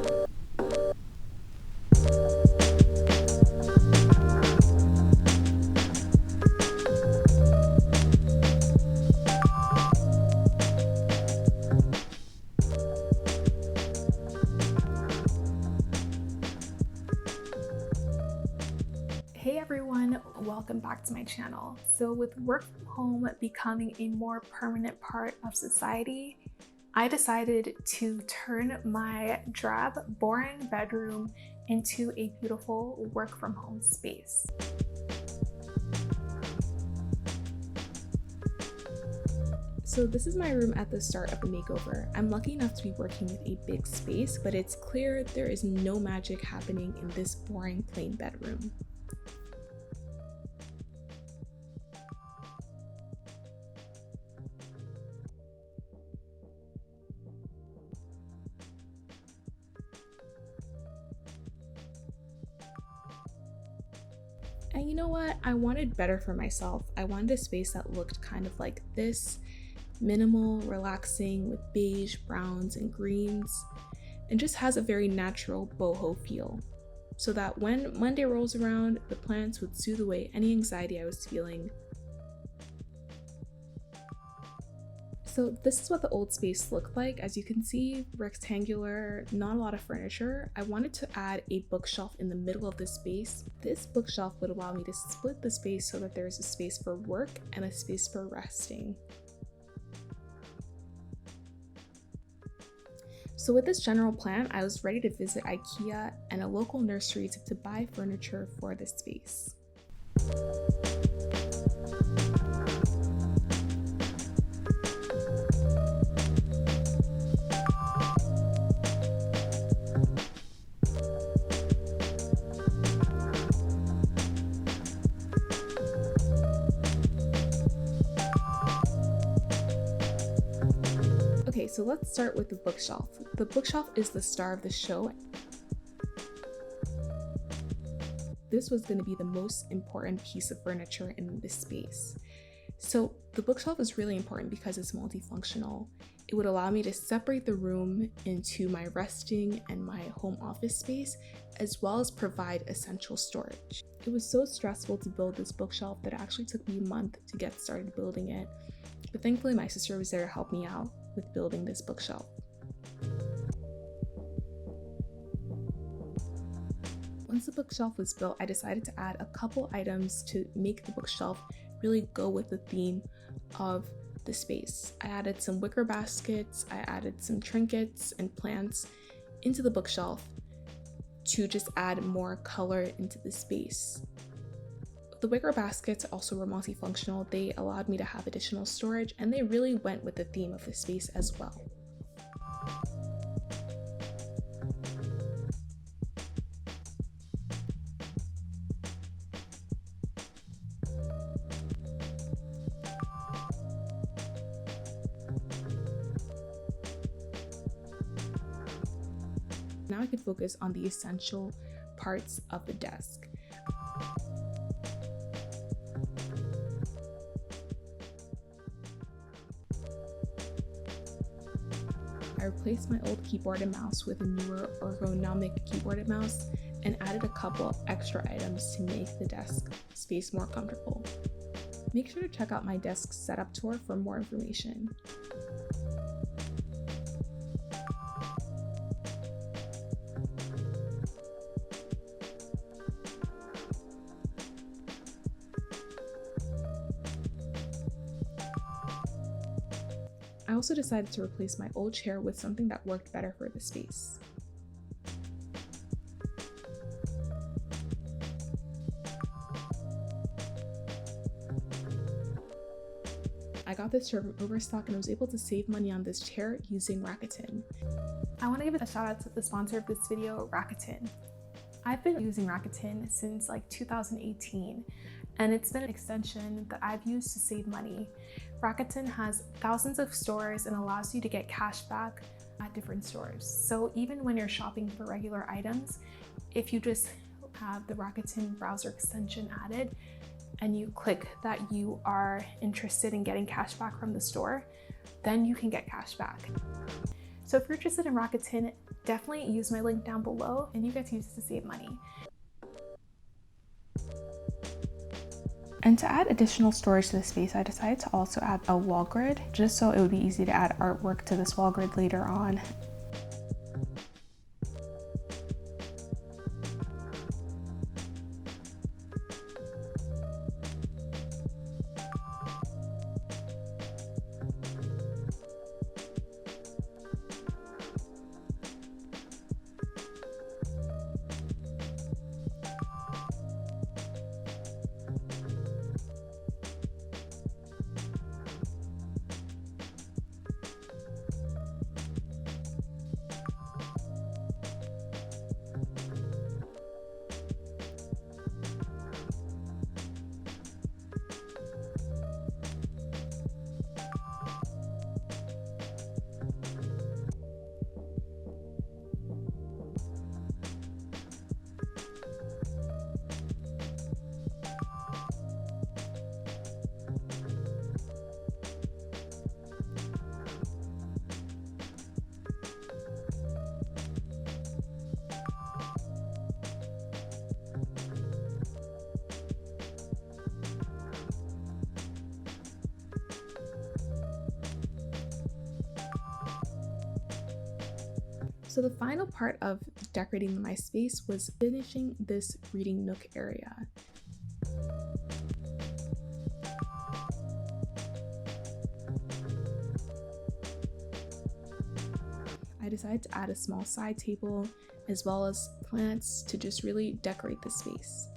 Hey everyone, welcome back to my channel. So with work from home becoming a more permanent part of society, I decided to turn my drab, boring bedroom into a beautiful work from home space. So this is my room at the start of the makeover. I'm lucky enough to be working with a big space, but it's clear there is no magic happening in this boring, plain bedroom. And you know what? I wanted better for myself. I wanted a space that looked kind of like this, minimal, relaxing, with beige, browns, and greens, and just has a very natural boho feel. So that when Monday rolls around, the plants would soothe away any anxiety I was feeling. So this is what the old space looked like. As you can see, rectangular, not a lot of furniture. I wanted to add a bookshelf in the middle of the space. This bookshelf would allow me to split the space so that there's a space for work and a space for resting. So with this general plan, I was ready to visit IKEA and a local nursery to buy furniture for this space. Okay, so let's start with the bookshelf. The bookshelf is the star of the show. This was going to be the most important piece of furniture in this space. So the bookshelf is really important because it's multifunctional. It would allow me to separate the room into my resting and my home office space, as well as provide essential storage. It was so stressful to build this bookshelf that it actually took me a month to get started building it. But thankfully my sister was there to help me out with building this bookshelf. Once the bookshelf was built, I decided to add a couple items to make the bookshelf really go with the theme of the space. I added some wicker baskets, I added some trinkets and plants into the bookshelf to just add more color into the space. The wicker baskets also were multifunctional. They allowed me to have additional storage, and they really went with the theme of the space as well. Now I could focus on the essential parts of the desk. I replaced my old keyboard and mouse with a newer ergonomic keyboard and mouse and added a couple extra items to make the desk space more comfortable. Make sure to check out my desk setup tour for more information. I also decided to replace my old chair with something that worked better for the space. I got this chair from Overstock and was able to save money on this chair using Rakuten. I want to give a shout out to the sponsor of this video, Rakuten. I've been using Rakuten since like 2018, and it's been an extension that I've used to save money. Rakuten has thousands of stores and allows you to get cash back at different stores. So even when you're shopping for regular items, if you just have the Rakuten browser extension added and you click that you are interested in getting cash back from the store, then you can get cash back. So if you're interested in Rakuten, definitely use my link down below and you get to use this to save money. And to add additional storage to the space, I decided to also add a wall grid, just so it would be easy to add artwork to this wall grid later on. So the final part of decorating my space was finishing this reading nook area. I decided to add a small side table as well as plants to just really decorate the space.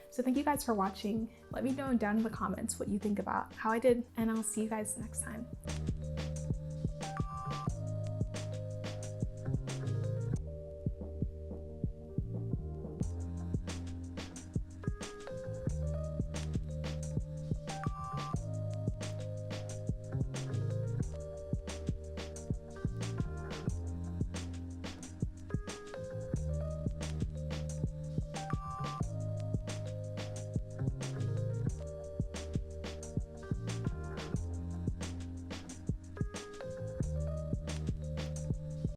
So thank you guys for watching. Let me know down in the comments what you think about how I did, and I'll see you guys next time.